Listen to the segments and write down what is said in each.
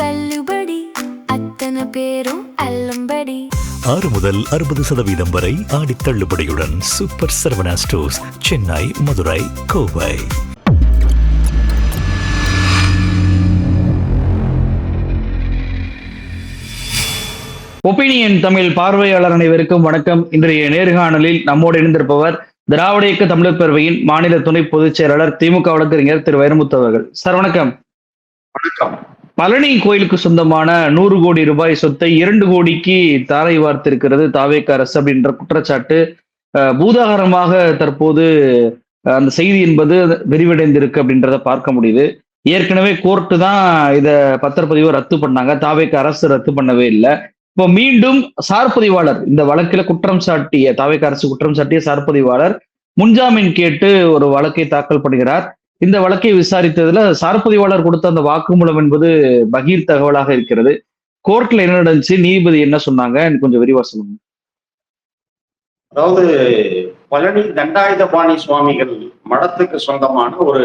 தள்ளுபடி, அத்தனை பேரும் அல்லும்படி. 6 முதல் 60% வரை ஆடி தள்ளுபடியுடன் super Saravana stores, Chennai, Madurai, Kovai. Opinion Tamil பார்வையாளர் அனைவருக்கும் வணக்கம். இன்றைய நேர்காணலில் நம்மோடு இணைந்திருப்பவர் திராவிட இயக்க தமிழர் பேரவையின் மாநில துணை பொதுச் செயலாளர், திமுக வழக்கறிஞர் திரு வைரமுத்து அவர்கள். சார் வணக்கம். வணக்கம். பழனி கோயிலுக்கு சொந்தமான 100 கோடி ரூபாய் சொத்தை 2 கோடிக்கு தாரை வார்த்திருக்கிறது தாவேக அரசு அப்படின்ற குற்றச்சாட்டு பூதாகரமாக தற்போது அந்த செய்தி என்பது விரிவடைந்திருக்கு அப்படின்றத பார்க்க முடியுது. ஏற்கனவே கோர்ட்டு தான் இத பத்திரப்பதிவை ரத்து பண்ணாங்க, தாவேக அரசு ரத்து பண்ணவே இல்லை. இப்போ மீண்டும் சார்பதிவாளர், இந்த வழக்கில் குற்றம் சாட்டிய தாவேக அரசு குற்றம் சாட்டிய சார்பதிவாளர் முன்ஜாமீன் கேட்டு ஒரு வழக்கை தாக்கல் பண்ணுகிறார். இந்த வழக்கை விசாரித்ததுல சார்பதிவாளர் கொடுத்த அந்த வாக்குமூலம் என்பது பகீர் தகவலாக இருக்கிறது. கோர்ட்ல என்ன நடந்துச்சு, நீதிபதி என்ன சொன்னாங்க, கொஞ்சம் விரிவா சொல்லுங்க. அதாவது பழனி தண்டாயுதபாணி சுவாமிகள் மடத்துக்கு சொந்தமான ஒரு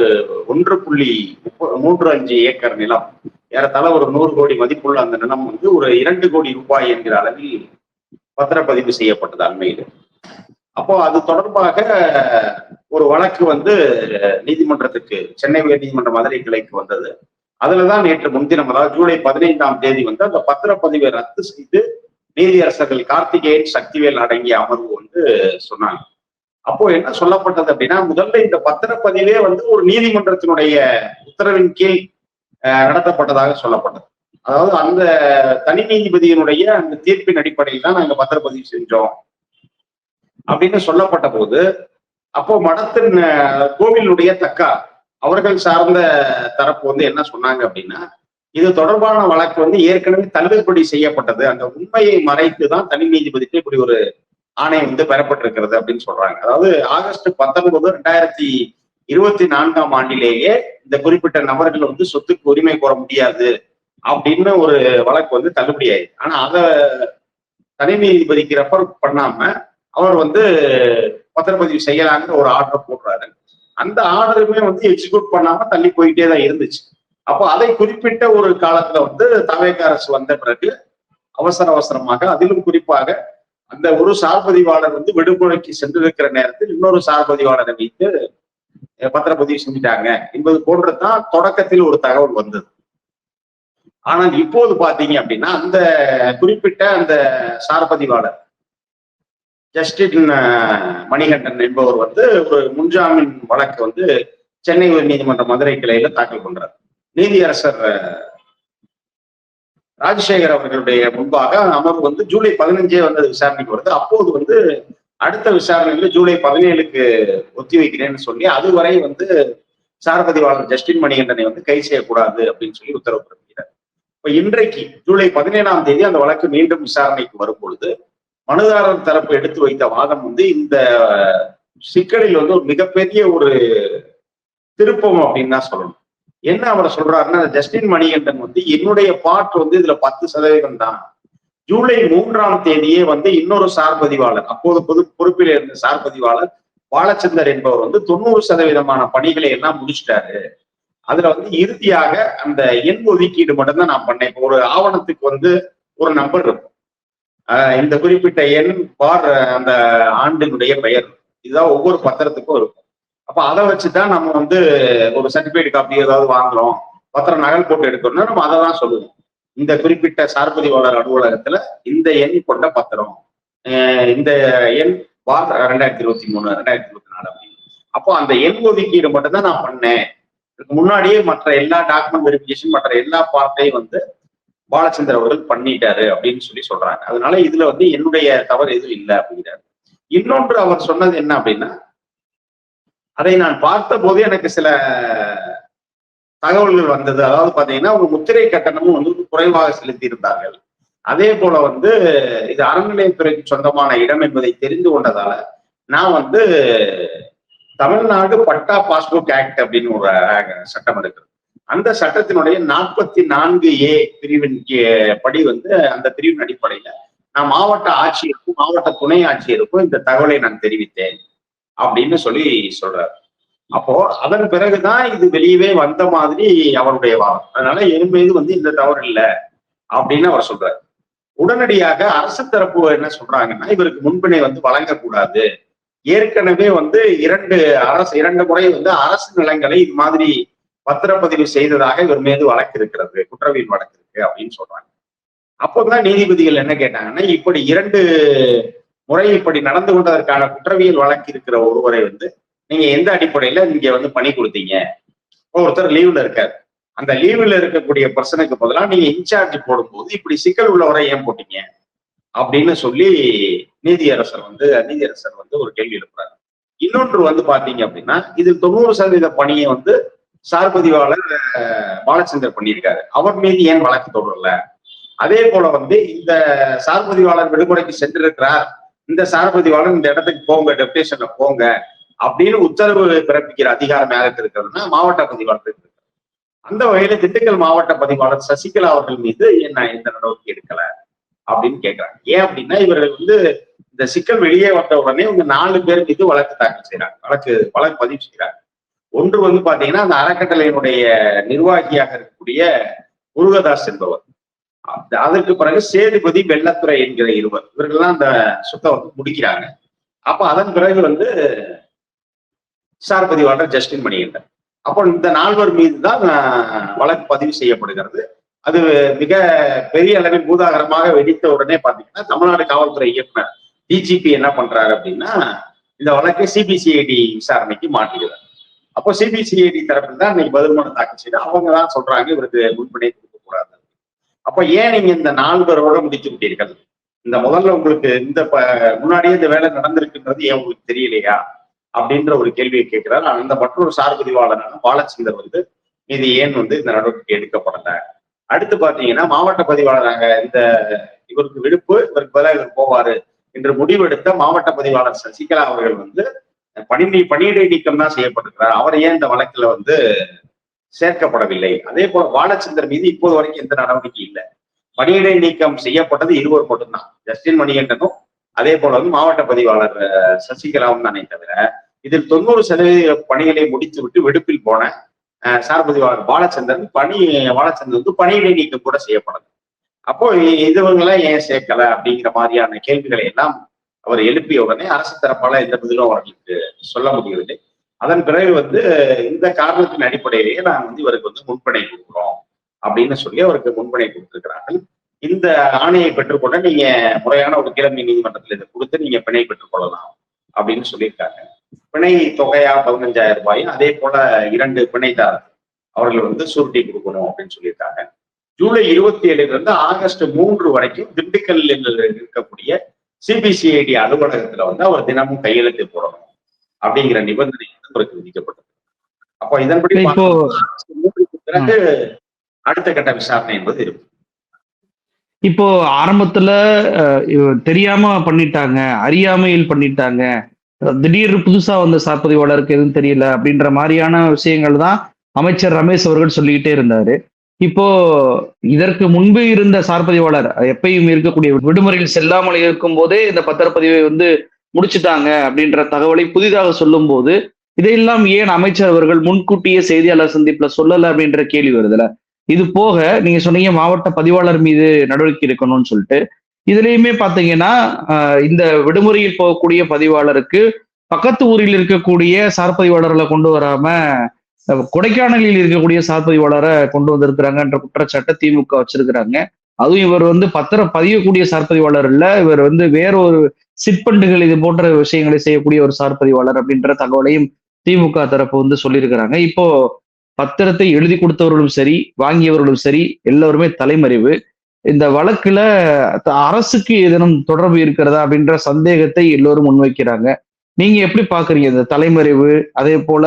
1.35 ஏக்கர் நிலம், ஏறத்தாழ ஒரு 100 கோடி மதிப்புள்ள அந்த நிலம் வந்து ஒரு 2 கோடி ரூபாய் என்கிற அளவில் பத்திரப்பதிவு செய்யப்பட்டது அண்மையில். அப்போ அது தொடர்பாக ஒரு வழக்கு வந்து நீதிமன்றத்துக்கு, சென்னை உயர் நீதிமன்ற மதுரை கிளைக்கு வந்தது. அதுலதான் நேற்று முன்தினம், அதாவது ஜூலை 15ஆம் தேதி வந்து அந்த பத்திரப்பதிவை ரத்து செய்து நீதியரசர்கள் கார்த்திகேயன், சக்திவேல் அடங்கிய அமர்வு வந்து சொன்னாங்க. அப்போ என்ன சொல்லப்பட்டது அப்படின்னா, முதல்ல இந்த பத்திரப்பதிவே வந்து ஒரு நீதிமன்றத்தினுடைய உத்தரவின் கீழ் நடத்தப்பட்டதாக சொல்லப்பட்டது. அதாவது அந்த தனி நீதிபதியினுடைய அந்த தீர்ப்பின் அடிப்படையில் தான் நாங்க பத்திரப்பதிவு செஞ்சோம் அப்படின்னு சொல்லப்பட்ட போது, அப்போ மடத்தின் கோவிலுடைய தக்கா அவர்கள் சார்ந்த தரப்பு வந்து என்ன சொன்னாங்க அப்படின்னா, இது தொடர்பான வழக்கு வந்து ஏற்கனவே தள்ளுபடி செய்யப்பட்டது, அந்த உண்மையை மறைத்து தான் தனி நீதிபதிக்கு இப்படி ஒரு ஆணை வந்து பெறப்பட்டிருக்கிறது அப்படின்னு சொல்றாங்க. அதாவது ஆகஸ்ட் 19, 2024ஆம் ஆண்டிலேயே இந்த குறிப்பிட்ட நபர்கள் வந்து சொத்துக்கு உரிமை கோர முடியாது அப்படின்னு ஒரு வழக்கு வந்து தள்ளுபடி ஆயிடுது. ஆனா அதை தனி நீதிபதிக்கு ரெஃபர் பண்ணாம அவர் வந்து பத்திரப்பதிவு செய்யலாங்கிற ஒரு ஆர்டர் போடுறாரு. அந்த ஆர்டருமே வந்து எக்ஸிக்யூட் பண்ணாம தள்ளி போயிட்டே தான் இருந்துச்சு. அப்போ அதை குறிப்பிட்ட ஒரு காலத்துல வந்து தாவேக அரசு வந்த பிறகு அவசரமாக, அதிலும் குறிப்பாக அந்த ஒரு சார்பதிவாளர் வந்து விடுமுறைக்கு சென்றிருக்கிற நேரத்தில் இன்னொரு சார்பதிவாளரை வைத்து பத்திரப்பதிவு செஞ்சுட்டாங்க என்பது போன்றதான் தொடக்கத்தில் ஒரு தகவல் வந்தது. ஆனால் இப்போது பாத்தீங்க அப்படின்னா, அந்த குறிப்பிட்ட அந்த சார்பதிவாளர் ஜஸ்டின் மணிகண்டன் என்பவர் வந்து ஒரு முன்ஜாமீன் வழக்கு வந்து சென்னை உயர் நீதிமன்ற மதுரை கிளையில தாக்கல் பண்றார். நீதியரசர் ராஜசேகர் அவர்களுடைய முன்பாக அமர்வு வந்து ஜூலை 15 வந்து விசாரணைக்கு வருது. அப்போது வந்து அடுத்த விசாரணையில ஜூலை 17க்கு ஒத்தி வைக்கிறேன்னு சொல்லி அதுவரை வந்து சார்பதிவாளர் ஜஸ்டின் மணிகண்டனை வந்து கைது செய்யக்கூடாது அப்படின்னு சொல்லி உத்தரவு பிறப்பிக்கிறார். இப்ப இன்றைக்கு ஜூலை 17ஆம் தேதி அந்த வழக்கு மீண்டும் விசாரணைக்கு வரும் பொழுது மனுதாரர் தரப்பு எடுத்து வைத்த வாதம் வந்து இந்த சிக்கலில் வந்து ஒரு மிகப்பெரிய ஒரு திருப்பம் அப்படின்னு தான் சொல்லணும். என்ன அவர் சொல்றாருன்னா, ஜஸ்டின் மணிகண்டன் வந்து என்னுடைய பார்ட் வந்து இதுல 10% தான். ஜூலை 3ஆம் தேதியே வந்து இன்னொரு சார்பதிவாளர், அப்போது பொறுப்பில் இருந்த சார்பதிவாளர் பாலச்சந்தர் என்பவர் வந்து 90% பணிகளை எல்லாம் முடிச்சிட்டாரு. அதுல வந்து இறுதியாக அந்த எண் ஒதுக்கீடு மட்டும்தான் நான் பண்ணேன். இப்போ ஒரு ஆவணத்துக்கு வந்து ஒரு நம்பர் இருக்கும், இந்த குறிப்பிட்ட எண் பார் அந்த ஆண்டினுடைய பெயர், இதுதான் ஒவ்வொரு பத்திரத்துக்கும் இருக்கும். அப்ப அதை வச்சுதான் நம்ம வந்து ஒரு சர்டிபிகேட் காப்பி ஏதாவது வாங்குறோம், பத்திரம் நகல் போட்டு எடுக்கணும்னா நம்ம அதை தான் சொல்லுவோம். இந்த குறிப்பிட்ட சார்பதிவாளர் அலுவலகத்துல இந்த எண் கொண்ட பத்திரம், இந்த எண் பார் 2023, 2024 அப்படின்னு. அப்போ அந்த எண் ஒதுக்கீடு மட்டும் தான் நான் பண்ணேன். இதுக்கு முன்னாடியே மற்ற எல்லா டாக்குமெண்ட் வெரிஃபிகேஷன், மற்ற எல்லா பார்ட்டையும் வந்து பாலச்சந்தர் அவர்கள் பண்ணிட்டாரு அப்படின்னு சொல்லி சொல்றாங்க. அதனால இதுல வந்து என்னுடைய தவறு எதுவும் இல்லை அப்படிங்கிறாரு. இன்னொன்று அவர் சொன்னது என்ன அப்படின்னா, அதை நான் பார்த்த போது எனக்கு சில தகவல்கள் வந்தது. அதாவது பாத்தீங்கன்னா, அவங்க முத்திரை கட்டணமும் வந்து குறைவாக செலுத்தி இருந்தார்கள். அதே போல வந்து இது அறநிலையத்துறைக்கு சொந்தமான இடம் என்பதை தெரிந்து கொண்டதால நான் வந்து தமிழ்நாடு பட்டா பாஸ்புக் ஆக்ட் அப்படின்னு ஒரு சட்டம் இருக்கு. அந்த சட்டத்தினுடைய 44A பிரிவின் படி வந்து அந்த பிரிவின் அடிப்படையில நான் மாவட்ட ஆட்சியருக்கும் மாவட்ட துணை ஆட்சியருக்கும் இந்த தகவலை நான் தெரிவித்தேன் அப்படின்னு சொல்றாரு. அப்போ அதன் பிறகுதான் இது வெளியவே வந்த மாதிரி அவருடைய வாதம். அதனால என் மீது வந்து இந்த தவறு இல்லை அப்படின்னு அவர் சொல்றாரு. உடனடியாக அரசு தரப்பு என்ன சொல்றாங்கன்னா, இவருக்கு முன்பினை வந்து வழங்கக்கூடாது. ஏற்கனவே வந்து இரண்டு முறை வந்து அரசு நிலங்களை இது மாதிரி பத்திரப்பதிவு செய்ததாக இவர் மீது வழக்கு இருக்கிறது, குற்றவியல் வழக்கு இருக்கு அப்படின்னு சொல்றாங்க. அப்போதான் நீதிபதிகள் என்ன கேட்டாங்கன்னா, இப்படி 2 முறை இப்படி நடந்து கொண்டதற்கான குற்றவியல் வழக்கு இருக்கிற ஒருவரை வந்து நீங்க எந்த அடிப்படையில நீங்க வந்து பணி கொடுத்தீங்க? ஒருத்தர் லீவ்ல இருக்காரு, அந்த லீவ்ல இருக்கக்கூடிய பர்சனுக்கு பதிலாக நீங்க இன்சார்ஜ் போடும்போது இப்படி சிக்கல் உள்ளவரை ஏன் போட்டீங்க அப்படின்னு சொல்லி நீதியரசர் வந்து ஒரு கேள்வி எழுப்புறாரு. இன்னொன்று வந்து பாத்தீங்க அப்படின்னா, இதில் 90% பணியை வந்து சார்பதிவாளர் பாலச்சந்தர் பண்ணியிருக்காரு. அவர் மீது ஏன் வழக்கு தொடரல? அதே போல வந்து இந்த சார்பதிவாளர் விடுமுறைக்கு சென்றிருக்கிறார், இந்த சார்பதிவாளர் இந்த இடத்துக்கு போங்க, டெப்டேஷன்ல போங்க அப்படின்னு உத்தரவு பிறப்பிக்கிற அதிகாரம் யாருக்கு இருக்கிறதுனா மாவட்ட பதிவாளர் இருக்கு. அந்த வகையில திண்டுக்கல் மாவட்ட பதிவாளர் சசிகலா அவர்கள் மீது என்ன எந்த நடவடிக்கை எடுக்கல அப்படின்னு கேட்கிறாங்க. ஏன் அப்படின்னா, இவர்கள் வந்து இந்த சிக்கல் வெளியே வந்த உடனே இவங்க 4 பேர் மீது வழக்கு தாக்கல் செய்யறாங்க, வழக்கு பதிவு செய்யறாங்க. ஒன்று வந்து பாத்தீங்கன்னா, அந்த அறக்கட்டளையினுடைய நிர்வாகியாக இருக்கக்கூடிய முருகதாஸ் என்பவர், அதற்கு பிறகு சேதுபதி, வெள்ளத்துறை என்கிற இவர்கள்லாம் அந்த சொத்தை வந்து முடிக்கிறாங்க. அப்ப அதன் பிறகு வந்து சார் பதிவாளர் ஜஸ்டின் மணிகண்டன். அப்போ இந்த 4 மீது தான் வழக்கு பதிவு செய்யப்படுகிறது. அது மிக பெரிய அளவில் பூதாகரமாக வெடித்த உடனே பாத்தீங்கன்னா, தமிழ்நாடு காவல்துறை இயக்குனர் டிஜிபி என்ன பண்றாரு அப்படின்னா, இந்த வழக்கை சிபிசிஐடி விசாரணைக்கு மாற்றுகிறார். அப்போ சிபிசிஐடி தரப்பில் தான் இன்னைக்கு பதில் மனு தாக்கல் செய்து அவங்க தான் சொல்றாங்க இவருக்கு முன்பினை கொடுக்க கூடாது. அப்ப ஏன் நீங்க இந்த 4 பேரோட முடித்து விட்டீர்கள்? இந்த முதல்ல உங்களுக்கு இந்த முன்னாடியே இந்த வேலை நடந்திருக்குன்றது ஏன் உங்களுக்கு தெரியலையா அப்படின்ற ஒரு கேள்வியை கேட்கிறார். அந்த மற்றொரு சார்பதிவாளரான பாலச்சந்தர் வந்து இது ஏன் வந்து இந்த நடவடிக்கை எடுக்கப்படல? அடுத்து பாத்தீங்கன்னா, மாவட்ட பதிவாளராக இவருக்கு விடுப்பு, இவருக்கு பதிலாக இவர் போவாரு என்று முடிவெடுத்த மாவட்ட பதிவாளர் சசிகலா அவர்கள் வந்து பணியிடை நீக்கம் தான் செய்யப்பட்டிருக்கிறார். அவர் ஏன் இந்த வழக்குல வந்து சேர்க்கப்படவில்லை? அதே போல பாலச்சந்தர் மீது இப்போது வரைக்கும் எந்த நடவடிக்கை இல்லை. பணியிடை நீக்கம் செய்யப்பட்டது 2 மட்டும்தான், ஜஸ்டின் மணிகண்டனும் அதே போல வந்து மாவட்ட பதிவாளர் சசிகலாவும் தானே தவிர, இதில் 90% பணிகளை முடித்து விட்டு விடுப்பில் போன சார்பதிவாளர் பாலச்சந்தர் வந்து பணியிடை நீக்கம் கூட செய்யப்படது. அப்போ இதுவங்களாம் ஏன் சேர்க்கல அப்படிங்கிற மாதிரியான கேள்விகளை எல்லாம் அவர் எழுப்பிய உடனே அரசு தரப்பால எந்த பதிலும் அவர்களுக்கு சொல்ல முடியவில்லை. அதன் பிறகு வந்து இந்த காரணத்தின் அடிப்படையிலேயே நான் வந்து இவருக்கு வந்து முன்பணை கொடுக்குறோம் அப்படின்னு சொல்லி அவருக்கு முன்பணை கொடுத்திருக்கிறார்கள். இந்த ஆணையை பெற்றுக்கொண்ட நீங்க முறையான ஒரு கிழமை நீதிமன்றத்தில் இதை கொடுத்து நீங்க பிணை பெற்றுக்கொள்ளலாம் அப்படின்னு சொல்லியிருக்காங்க. பிணை தொகையா 15,000 ரூபாயும் அதே போல 2 பிணைதாரர் அவர்கள் வந்து சூரிட்டி கொடுக்கணும் அப்படின்னு சொல்லியிருக்காங்க. ஜூலை 27 ஆகஸ்ட் 3 வரைக்கும் திண்டுக்கல்லில் இருக்கக்கூடிய சிபிசிஐடி அலுவலகத்துல வந்து அவர் தினமும் கையெழுத்து போடணும் அப்படிங்கிற நிபந்தனை வந்து அவருக்கு விதிக்கப்பட்டது. அப்போ இதன்படி பிறகு அடுத்த கட்ட விசாரணை என்பது இருக்கும். இப்போ ஆரம்பத்துல தெரியாம பண்ணிட்டாங்க, அறியாமையில் பண்ணிட்டாங்க, திடீர்னு புதுசா வந்த சார்பதிவாளருக்கு எதுவும் தெரியல அப்படின்ற மாதிரியான விஷயங்கள் தான் அமைச்சர் ரமேஷ் அவர்கள் சொல்லிக்கிட்டே இருந்தாரு. இப்போ இதற்கு முன்பு இருந்த சார்பதிவாளர் எப்பயும் இருக்கக்கூடிய விடுமுறையில் செல்லாமல் இருக்கும் போதே இந்த பத்திரப்பதிவை வந்து முடிச்சுட்டாங்க அப்படின்ற தகவலை புதிதாக சொல்லும் போது இதையெல்லாம் ஏன் அமைச்சர் அவர்கள் முன்கூட்டியே செய்தியாளர் சந்திப்புல சொல்லல அப்படின்ற கேள்வி வருதுல. இது போக நீங்க சொன்னீங்க மாவட்ட பதிவாளர் மீது நடவடிக்கை எடுக்கணும்னு சொல்லிட்டு, இதுலயுமே பாத்தீங்கன்னா இந்த விடுமுறையில் போகக்கூடிய பதிவாளருக்கு பக்கத்து ஊரில் இருக்கக்கூடிய சார்பதிவாளர்களை கொண்டு வராம கொடைக்கானலில் இருக்கக்கூடிய சார்பதிவாளரை கொண்டு வந்திருக்கிறாங்கன்ற குற்றச்சாட்டை திமுக வச்சிருக்கிறாங்க. அதுவும் இவர் வந்து பத்திரம் பதியக்கூடிய சார்பதிவாளர் இல்ல, இவர் வந்து வேற ஒரு சிற்பண்டுகள் இது போன்ற விஷயங்களை செய்யக்கூடிய ஒரு சார்பதிவாளர் அப்படின்ற தகவலையும் திமுக தரப்பு வந்து சொல்லியிருக்கிறாங்க. இப்போ பத்திரத்தை எழுதி கொடுத்தவர்களும் சரி, வாங்கியவர்களும் சரி, எல்லோருமே தலைமறைவு. இந்த வழக்குல அரசுக்கு ஏதேனும் தொடர்பு இருக்கிறதா அப்படின்ற சந்தேகத்தை எல்லோரும் முன்வைக்கிறாங்க. நீங்க எப்படி பாக்குறீங்க இந்த தலைமறைவு? அதே போல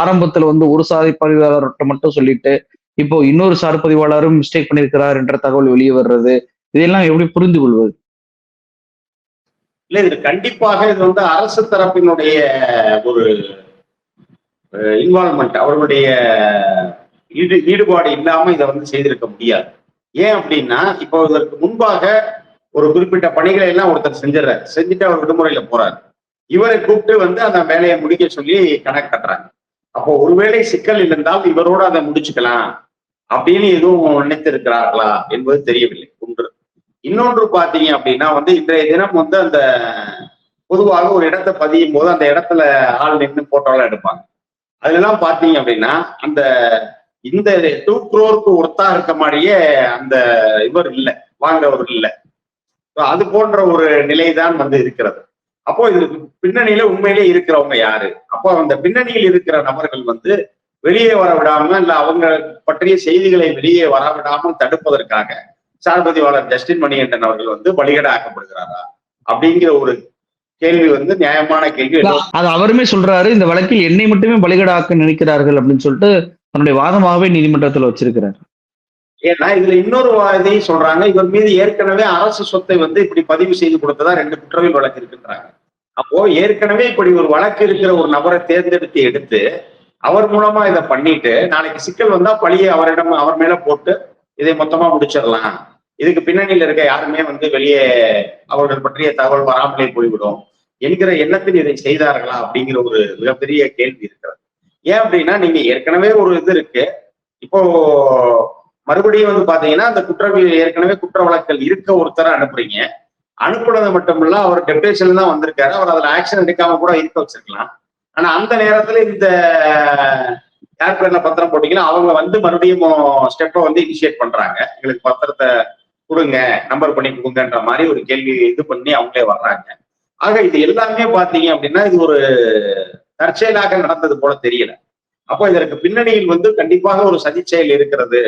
ஆரம்பத்துல வந்து ஒரு சாதி பதிவாளர்கிட்ட மட்டும் சொல்லிட்டு இப்போ இன்னொரு சார்பதிவாளரும் மிஸ்டேக் பண்ணியிருக்கிறார் என்ற தகவல் வெளியே வர்றது, இதெல்லாம் எப்படி புரிந்து கொள்வது? இல்ல, இது கண்டிப்பாக இது வந்து அரசு தரப்பினுடைய ஒரு இன்வால்மெண்ட், அவர்களுடைய ஈடுபாடு இல்லாம இதை வந்து செய்திருக்க முடியாது. ஏன் அப்படின்னா, இப்போ இதற்கு முன்பாக ஒரு குறிப்பிட்ட பணிகளை எல்லாம் ஒருத்தர் செஞ்சுட்டு அவர் விடுமுறையில போறாரு. இவரை கூப்பிட்டு வந்து அந்த வேலையை முடிக்க சொல்லி கணக்கு கட்டுறாங்க. அப்போ ஒருவேளை சிக்கல் இருந்தால் இவரோடு அதை முடிச்சுக்கலாம் அப்படின்னு எதுவும் நினைத்திருக்கிறார்களா என்பது தெரியவில்லை. ஒன்று. இன்னொன்று பாத்தீங்க அப்படின்னா இன்றைய தினம் அந்த பொதுவாக ஒரு இடத்தை பதியும் போது அந்த இடத்துல ஆள் நின்று போட்டோலாம் எடுப்பாங்க. அதெல்லாம் பாத்தீங்க அப்படின்னா இந்த 2 crore ஒர்த்தா இருக்க மாதிரியே அந்த இவர் இல்லை, வாங்குறவர் இல்லை. அது போன்ற ஒரு நிலைதான் இருக்கிறது. அப்போ இதுக்கு பின்னணியில உண்மையிலே இருக்கிறவங்க யாரு? அப்போ அந்த பின்னணியில் இருக்கிற நபர்கள் வெளியே வர விடாம இல்ல அவங்க பற்றிய செய்திகளை வெளியே வர விடாமல் தடுப்பதற்காக சார்பதிவாளர் ஜஸ்டின் மணிகண்டன் அவர்கள் பலிகடா ஆக்கப்படுகிறாரா அப்படிங்கிற ஒரு கேள்வி நியாயமான கேள்வி. அது அவருமே சொல்றாரு, இந்த வழக்கில் என்னை மட்டுமே பலிகடாக்க நினைக்கிறார்கள் அப்படின்னு சொல்லிட்டு தன்னுடைய வாதமாகவே நீதிமன்றத்தில் வச்சிருக்கிறார். ஏன்னா இதுல இன்னொரு இதையும் சொல்றாங்க, இவர் மீது ஏற்கனவே அரசு சொத்தை இப்படி பதிவு செய்து கொடுத்ததா 2 குற்றவியல் வழக்கு இருக்கின்றாங்க. அப்போ ஏற்கனவே இப்படி ஒரு வழக்கு இருக்கிற ஒரு நபரை தேர்ந்தெடுத்து எடுத்து அவர் மூலமா இதை பண்ணிட்டு நாளைக்கு சிக்கல் வந்தா பழியை அவர் மேல போட்டு இதை மொத்தமா முடிச்சிடலாம், இதுக்கு பின்னணியில இருக்க யாருமே வெளியே அவர்கள் பற்றிய தகவல் வராமலே போய்விடும் என்கிற எண்ணத்தில் இதை செய்தார்களா அப்படிங்கிற ஒரு மிகப்பெரிய கேள்வி இருக்கிறது. ஏன் அப்படின்னா நீங்க ஏற்கனவே ஒரு இது இருக்கு. இப்போ மறுபடியும் பாத்தீங்கன்னா அந்த குற்றவியல் ஏற்கனவே குற்ற வழக்கல் இருக்க ஒருத்தரை அனுப்புறீங்க. அனுப்புனது மட்டுமில்ல அவர் டெப்டேஷன்ல தான் வந்திருக்காரு, அவர் அதுல ஆக்ஷன் எடுக்காம கூட இருக்க வச்சிருக்கலாம். ஆனா அந்த நேரத்துல இந்த யார் பேர்ல பத்திரம் போட்டீங்கன்னா அவங்க மறுபடியும் ஸ்டெப்பை இனிஷியேட் பண்றாங்க, எங்களுக்கு பத்திரத்தை கொடுங்க, நம்பர் பண்ணி கொடுங்கன்ற மாதிரி ஒரு கேள்வி இது பண்ணி அவங்களே வர்றாங்க. ஆக இது எல்லாமே பாத்தீங்க அப்படின்னா இது ஒரு தற்செயலாக நடந்தது போல தெரியல. அப்போ இதற்கு பின்னணியில் கண்டிப்பாக ஒரு சதி செயல் இருக்கிறது.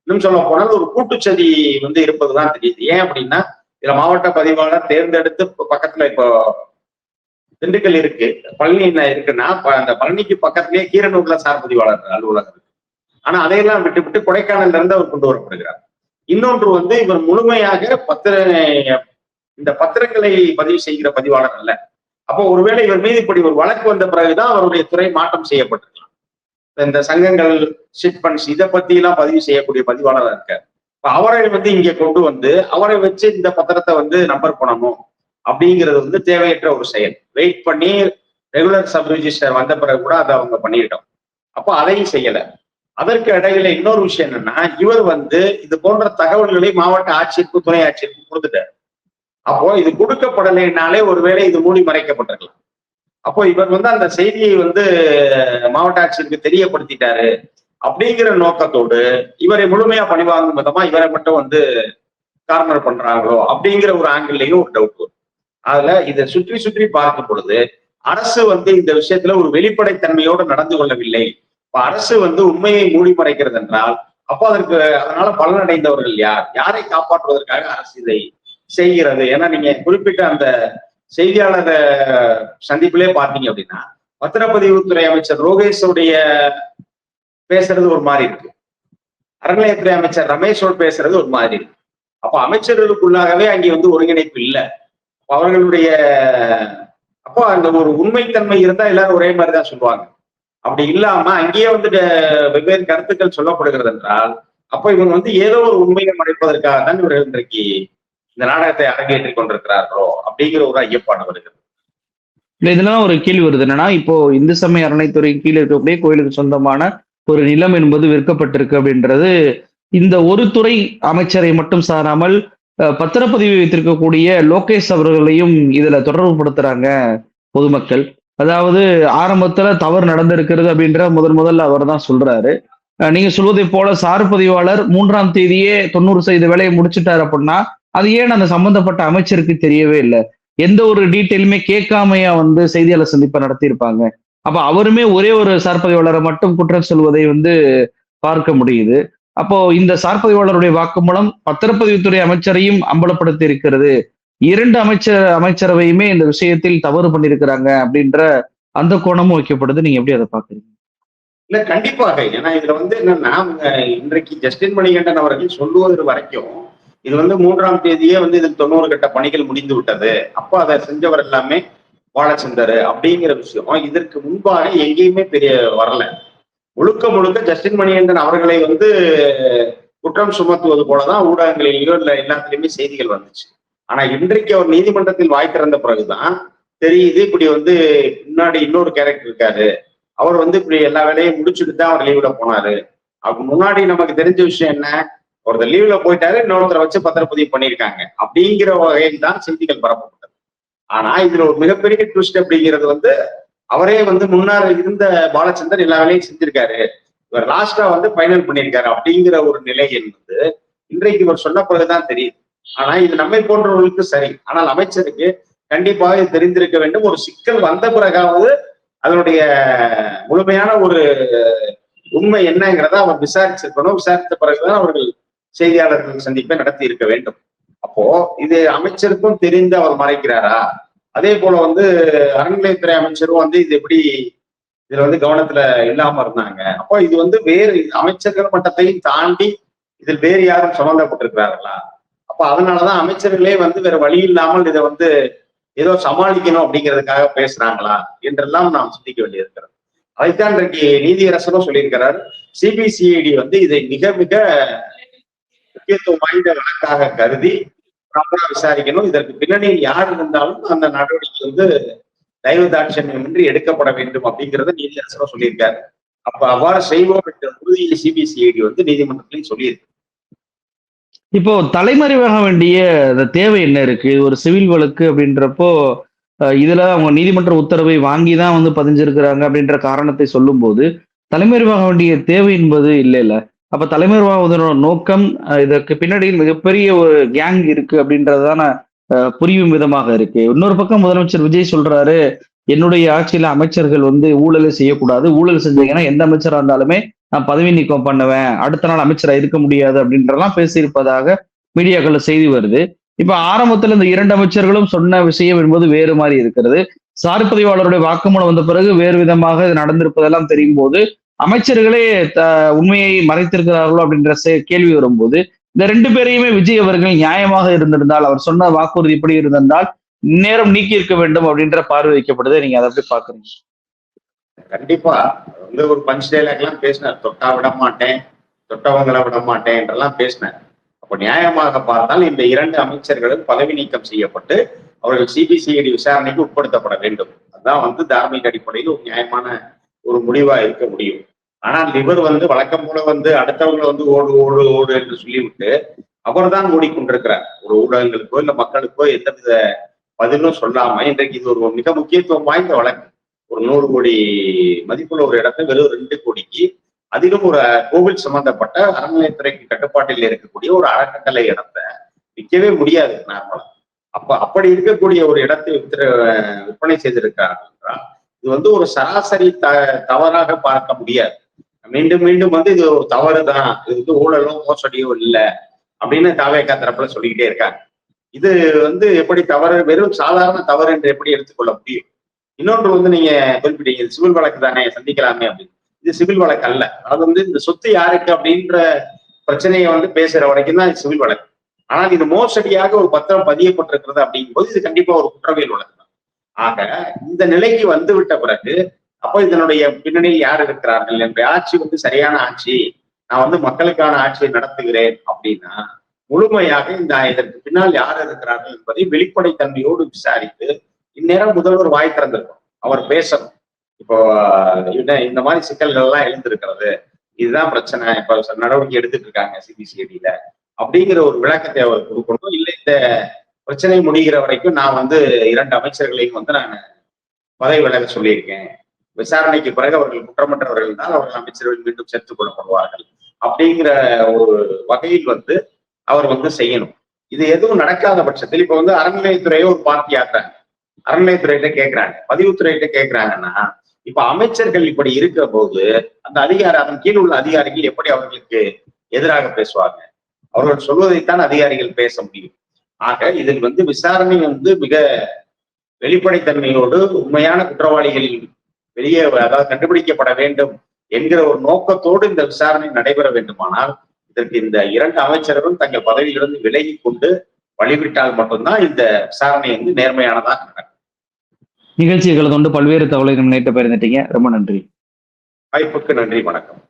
இன்னும் சொல்ல போனால் ஒரு கூட்டுச்சதி இருப்பதுதான் தெரியுது. ஏன் அப்படின்னா இதுல மாவட்ட பதிவாளர் தேர்ந்தெடுத்து பக்கத்துல இப்போ திண்டுக்கல் இருக்கு, பழனி என்ன இருக்குன்னா அந்த பழனிக்கு பக்கத்திலேயே கீரனூர்ல சார் பதிவாளர் அலுவலகம் இருக்கு. ஆனா அதையெல்லாம் விட்டு கொடைக்கானல்ல இருந்து அவர் கொண்டு வரப்படுகிறார். இன்னொன்று இவர் முழுமையாக இந்த பத்திரங்களை பதிவு செய்கிற பதிவாளர் அல்ல. அப்போ ஒருவேளை இவர் மீது இப்படி ஒரு வழக்கு வந்த பிறகுதான் அவருடைய துறை மாற்றம் செய்யப்பட்டிருக்கலாம். இந்த சங்கங்கள், சிட் ஃபண்ட்ஸ் இதை பத்தி எல்லாம் பதிவு செய்யக்கூடிய பதிவாளர் இருக்கார். இப்ப அவரை இங்க கொண்டு அவரை வச்சு இந்த பத்திரத்தை நம்பர் பண்ணணும் அப்படிங்கிறது தேவையற்ற ஒரு செயல். வெயிட் பண்ணி ரெகுலர் சப் ரிஜிஸ்டர் வந்த பிறகு கூட அதை அவங்க பண்ணிட்டோம். அப்போ அதையும் செய்யல. அதற்கு இடையில இன்னொரு விஷயம் என்னன்னா இவர் இது போன்ற தகவல்களை மாவட்ட ஆட்சியருக்கு, துணை ஆட்சியருக்கு கொடுத்துட்டார். அப்போ இது கொடுக்கப்படலைனாலே ஒருவேளை இது மூடி மறைக்கப்பட்டிருக்கலாம். அப்போ இவர் அந்த செய்தியை மாவட்ட ஆட்சியருக்கு தெரியப்படுத்திட்டாரு அப்படிங்கிற நோக்கத்தோடு இவரை முழுமையா பணிவாங்கும் விதமா இவரை மட்டும் கார்னர் பண்றாங்களோ அப்படிங்கிற ஒரு ஆங்கிள்லயும் ஒரு டவுட் வரும். அதுல இதை சுற்றி சுற்றி பார்க்கும் பொழுது அரசு இந்த விஷயத்துல ஒரு வெளிப்படைத்தன்மையோடு நடந்து கொள்ளவில்லை. இப்ப அரசு உண்மையை மூடி மறைக்கிறது என்றால் அப்போ அதனால பலனடைந்தவர்கள் யார்? யாரை காப்பாற்றுவதற்காக அரசு இதை செய்கிறது? ஏன்னா நீங்க குறிப்பிட்ட அந்த செய்தியாளர் சந்திப்பிலே பார்த்தீங்க அப்படின்னா பத்திரப்பதிவுத்துறை அமைச்சர் ரோகேஷோடைய பேசுறது ஒரு மாதிரி இருக்கு, அறநிலையத்துறை அமைச்சர் ரமேஷோடு பேசுறது ஒரு மாதிரி இருக்கு. அப்ப அமைச்சர்களுக்குள்ளாகவே அங்கே ஒருங்கிணைப்பு இல்லை. அவர்களுடைய அப்போ அந்த ஒரு உண்மைத்தன்மை இருந்தா எல்லாரும் ஒரே மாதிரிதான் சொல்லுவாங்க. அப்படி இல்லாம அங்கேயே வெவ்வேறு கருத்துக்கள் சொல்லப்படுகிறது என்றால் அப்போ இவங்க ஏதோ ஒரு உண்மையை மறைப்பதற்காக தான் இவர்கள் இன்றைக்கு இந்த நாடகத்தை அரங்கேற்றிக் கொண்டிருக்கிறார்களோ அப்படிங்கிற ஒரு ஐயப்பாடு வருகிறது. இதெல்லாம் ஒரு கேள்வி வருது என்னன்னா, இப்போ இந்து சமய அறநிலைத்துறை கீழே இருக்கக்கூடிய கோயிலுக்கு சொந்தமான ஒரு நிலம் என்பது விற்கப்பட்டிருக்கு அப்படின்றது இந்த ஒரு துறை அமைச்சரை மட்டும் சாராமல் பத்திரப்பதிவு வைத்திருக்கக்கூடிய லோகேஷ் அவர்களையும் இதுல தொடர்பு படுத்துறாங்க பொதுமக்கள். அதாவது ஆரம்பத்துல தவறு நடந்திருக்கிறது அப்படின்ற முதல்ல அவர் தான் சொல்றாரு. நீங்க சொல்வதை போல சார் பதிவாளர் 3ஆம் தேதியே 90% வேலையை முடிச்சுட்டாரு அப்படின்னா அது ஏன் அந்த சம்பந்தப்பட்ட அமைச்சருக்கு தெரியவே இல்லை? எந்த ஒரு டீட்டெயிலுமே கேட்காமையா செய்தியாளர் சந்திப்பை நடத்தியிருப்பாங்க. அப்ப அவருமே ஒரே ஒரு சார்பதிவாளரை மட்டும் குற்றம் சொல்வதை பார்க்க முடியுது. அப்போ இந்த சார்பதிவாளருடைய வாக்குமூலம் பத்திரப்பதிவுத்துறை அமைச்சரையும் அம்பலப்படுத்தி இருக்கிறது. 2 அமைச்சரவையுமே இந்த விஷயத்தில் தவறு பண்ணியிருக்கிறாங்க அப்படின்ற அந்த கோணமும் வைக்கப்படுது. நீங்க எப்படி அதை பாக்குறீங்க? இல்ல கண்டிப்பாக. ஏன்னா இதுல என்னன்னா இன்றைக்கு ஜஸ்டின் மணிகண்டன் அவர்கள் சொல்லுவது வரைக்கும் இது 3ஆம் தேதியே இதில் 90 கட்ட பணிகள் முடிந்து விட்டது, அப்போ அதை செஞ்சவர் எல்லாமே வாழச்சந்தர் அப்படிங்கிற விஷயம் இதற்கு முன்பாக எங்கேயுமே வரல. முழுக்க ஜஸ்டின் மணிகண்டன் அவர்களை குற்றம் சுமத்துவது போலதான் ஊடகங்களிலேயோ இல்ல எல்லாத்திலுமே செய்திகள் வந்துச்சு. ஆனா இன்றைக்கு அவர் நீதிமன்றத்தில் வாய் திறந்த பிறகுதான் தெரியுது இப்படி பின்னாடி இன்னொரு கேரக்டர் இருக்காரு அவர் வந்து இப்படி எல்லா வேலையும் முடிச்சுட்டு தான் அவர் லீவ்ல போனாரு. அப்ப முன்னாடி நமக்கு தெரிஞ்ச விஷயம் என்ன, ஒருத்தர் லீவ்ல போயிட்டாரு, இன்னொருத்தரை வச்சு பத்திரப்பதிவு பண்ணியிருக்காங்க அப்படிங்கிற வகையில் தான் செய்திகள் பரப்பப்பட்டது. ஆனா இதுல ஒரு மிகப்பெரிய ட்விஸ்ட் அப்படிங்கிறது வந்து, அவரே வந்து முன்னாள் இருந்த பாலச்சந்தர் எல்லா வேலையும் செஞ்சிருக்காரு, இவர் லாஸ்டா வந்து ஃபைனல் பண்ணியிருக்காரு அப்படிங்கிற ஒரு நிலை என்பது இன்றைக்கு இவர் சொன்ன பிறகுதான் தெரியுது. ஆனா இது நம்மை போன்றவர்களுக்கு சரி, ஆனால் அமைச்சருக்கு கண்டிப்பாக இது தெரிந்திருக்க வேண்டும். ஒரு சிக்கல் வந்த பிறகாவது அதனுடைய முழுமையான ஒரு உண்மை என்னங்கிறத அவர் விசாரிச்சிருக்கணும். விசாரித்த பிறகுதான் அவர்கள் செய்தியாளர்கள் சந்திப்பை நடத்தி இருக்க வேண்டும். அப்போ இது அமைச்சருக்கும் தெரிந்து அவர் மறைக்கிறாரா? அதே போல வந்து அறநிலையத்துறை அமைச்சரும் வந்து இது எப்படி இதுல வந்து கவனத்துல இல்லாம இருந்தாங்க. அப்போ இது வந்து வேறு அமைச்சர்கள் மட்டத்தையும் தாண்டி இதில் வேறு யாரும் சம்பந்தப்பட்டிருக்கிறார்களா? அப்ப அதனாலதான் அமைச்சர்களே வந்து வேற வழி இல்லாமல் இதை வந்து ஏதோ சமாளிக்கணும் அப்படிங்கிறதுக்காக பேசுறாங்களா என்றெல்லாம் நாம் சிந்திக்க வேண்டியிருக்கிறது. அதைத்தான் இன்றைக்கு நீதியரசரும் சொல்லியிருக்கிறார். சிபிசிஐடி வந்து இதை மிக மிக முக்கியத்துவம் வாய்ந்த வழக்காக கருதி ப்ராப்பரா விசாரிக்கணும். இதற்கு பின்னணியில் யார் இருந்தாலும் அந்த நடவடிக்கை வந்து தயவு தாட்சண்யமின்றி எடுக்கப்பட வேண்டும் அப்படிங்கிறத நீதியரசரும் சொல்லியிருக்காரு. அப்ப அவ்வாறு செய்வோம் என்ற உறுதியை சிபிசிஐடி வந்து நீதிமன்றத்திலையும் சொல்லியிருக்கு. இப்போ தலைமறைவாக வேண்டிய அந்த தேவை என்ன இருக்கு? ஒரு சிவில் வழக்கு அப்படின்றப்போ இதுல அவங்க நீதிமன்ற உத்தரவை வாங்கி தான் வந்து பதிஞ்சிருக்கிறாங்க அப்படின்ற காரணத்தை சொல்லும்போது தலைமறைவாக வேண்டிய தேவை என்பது இல்லைல்ல. அப்ப தலைமறைவாவதனோட நோக்கம் இதற்கு பின்னாடியில் மிகப்பெரிய ஒரு கேங் இருக்கு அப்படின்றதுதான புரியும் விதமாக இருக்கு. இன்னொரு பக்கம் முதலமைச்சர் விஜய் சொல்றாரு, என்னுடைய ஆட்சியில அமைச்சர்கள் வந்து ஊழலை செய்யக்கூடாது, ஊழல் செஞ்சீங்கன்னா எந்த அமைச்சரா இருந்தாலுமே நான் பதவி நீக்கம் பண்ணுவேன், அடுத்த நாள் அமைச்சரா இருக்க முடியாது அப்படின்றலாம் பேசியிருப்பதாக மீடியாக்கள்ல செய்தி வருது. இப்ப ஆரம்பத்துல இந்த 2 அமைச்சர்களும் சொன்ன விஷயம் என்பது வேறு மாதிரி இருக்கிறது. சார் பதிவாளருடைய வாக்குமூலம் வந்த பிறகு வேறு விதமாக இது நடந்திருப்பதெல்லாம் தெரியும் போது அமைச்சர்களே உண்மையை மறைத்திருக்கிறார்களோ அப்படின்ற கேள்வி வரும்போது இந்த 2 பேரையுமே விஜய் அவர்கள் நியாயமாக இருந்திருந்தால், அவர் சொன்ன வாக்குறுதி இப்படி இருந்திருந்தால் நேரம் நீக்கி இருக்க வேண்டும் அப்படின்ற பார்வை வைக்கப்படுது. நீங்க அதை எப்படி பாக்குறீங்க? கண்டிப்பா வந்து ஒரு பஞ்ச் டைலாக் எல்லாம் பேசினார். தொட்டா விட மாட்டேன், தொட்டவங்களை விட மாட்டேன் என்றெல்லாம் பேசினார். அப்ப நியாயமாக பார்த்தால் இந்த 2 அமைச்சர்களும் பதவி நீக்கம் செய்யப்பட்டு அவர்கள் சிபிசிஐடி விசாரணைக்கு உட்படுத்தப்பட வேண்டும். அதுதான் வந்து தார்மீக அடிப்படையில் ஒரு நியாயமான ஒரு முடிவா இருக்க முடியும். ஆனால் இவர் வந்து வழக்கம் போல வந்து அடுத்தவங்களை வந்து ஓடு ஓடு ஓடு என்று சொல்லிவிட்டு அவர் தான் ஓடிக்கொண்டிருக்கிறார். ஒரு ஊடகங்களுக்கோ இல்ல மக்களுக்கோ எந்தவித பதிலும் சொல்லாம இன்றைக்கு இது ஒரு மிக முக்கியத்துவம் வாய்ந்த வழக்கு. ஒரு 100 கோடி மதிப்புள்ள ஒரு இடத்தை வெறும் 2 கோடிக்கு, அதிலும் ஒரு கோவில் சம்பந்தப்பட்ட அறநிலையத்துறைக்கு கட்டுப்பாட்டில் இருக்கக்கூடிய ஒரு அறக்கட்டளை இடத்தை விற்கவே முடியாது நார்மலா. அப்படி இருக்கக்கூடிய ஒரு இடத்தை விற்பனை செய்திருக்கிறார்கள் என்றால் இது வந்து ஒரு சராசரி தவறாக பார்க்க முடியாது. மீண்டும் மீண்டும் வந்து இது ஒரு தவறு தான், இது வந்து ஊழலோ மோசடியோ இல்லை அப்படின்னு தாவேகா தரப்புல சொல்லிக்கிட்டே இருக்காங்க. இது வந்து எப்படி தவறு, வெறும் சாதாரண தவறு என்று எப்படி எடுத்துக்கொள்ள முடியும்? இன்னொன்று வந்து நீங்க குறிப்பிட்டீங்க, இது சிவில் வழக்கு தானே, சந்திக்கலாமே அப்படின்னு. இது சிவில் வழக்கு அல்ல. அது வந்து இந்த சொத்து யாருக்கு அப்படின்ற பிரச்சனையை வந்து பேசுற வரைக்கும் தான் இது சிவில் வழக்கு. ஆனால் இது மோசடியாக ஒரு பத்திரம் பதியப்பட்டிருக்கிறது அப்படிங்கும்போது இது கண்டிப்பா ஒரு குற்றவியல் வழக்கு தான். ஆக இந்த நிலைக்கு வந்து விட்ட பிறகு அப்போ இதனுடைய பின்னணியில் யார் இருக்கிறார்கள், என்ற ஆட்சி வந்து சரியான ஆட்சி, நான் வந்து மக்களுக்கான ஆட்சியை நடத்துகிறேன் அப்படின்னா முழுமையாக இதற்கு பின்னால் யார் இருக்கிறார்கள் என்பதை வெளிப்படைத்தன்மையோடு விசாரித்து இந்நேரம் முதல்வர் வாய் திறந்திருக்கும், அவர் பேசணும். இப்போ இந்த மாதிரி சிக்கல்கள் எல்லாம் எழுந்திருக்கிறது, இதுதான் பிரச்சனை, இப்ப நடவடிக்கை எடுத்துட்டு இருக்காங்க சிபிசிஐடியில அப்படிங்கிற ஒரு விளக்கத்தை அவர் கொடுக்கணும். இல்லை இந்த பிரச்சனை முடிகிற வரைக்கும் நான் வந்து 2 அமைச்சர்களையும் வந்து நான் பதவி விலக சொல்லியிருக்கேன், விசாரணைக்கு பிறகு அவர்கள் குற்றமற்றவர்கள் தான் அவர்கள் அமைச்சர்கள் மீண்டும் சேர்த்துக் கொள்ளப்படுவார்கள் அப்படிங்கிற ஒரு வகையில் வந்து அவர் வந்து செய்யணும். இது எதுவும் நடக்காத பட்சத்தில் இப்ப வந்து அறநிலையத்துறையை ஒரு பார்ட்டி ஆக்குறாங்க, அறநிலையத்துறையிட்ட கேட்கிறாங்க, பதிவுத்துறையிட்ட கேட்கிறாங்கன்னா இப்ப அமைச்சர்கள் இப்படி இருக்கிற போது அந்த அதன் கீழ் உள்ள அதிகாரிகள் எப்படி அவர்களுக்கு எதிராக பேசுவாங்க? அவர்கள் சொல்வதைத்தான் அதிகாரிகள் பேச முடியும். ஆக இதில் வந்து விசாரணை வந்து மிக வெளிப்படைத்தன்மையோடு உண்மையான குற்றவாளிகள் வெளியே அதாவது கண்டுபிடிக்கப்பட வேண்டும் என்கிற ஒரு நோக்கத்தோடு இந்த விசாரணை நடைபெற வேண்டுமானால் இதற்கு இந்த 2 அமைச்சர்களும் தங்கள் பதவியிலிருந்து விலகி கொண்டு வழிவிட்டால் மட்டும்தான் இந்த விசாரணை வந்து நேர்மையானதாக நடக்கும். நிகழ்ச்சிகளை கொண்டு பல்வேறு தகவல்கள் நேற்று பகிர்ந்துட்டீங்க, ரொம்ப நன்றி. வாய்ப்புக்கு நன்றி, வணக்கம்.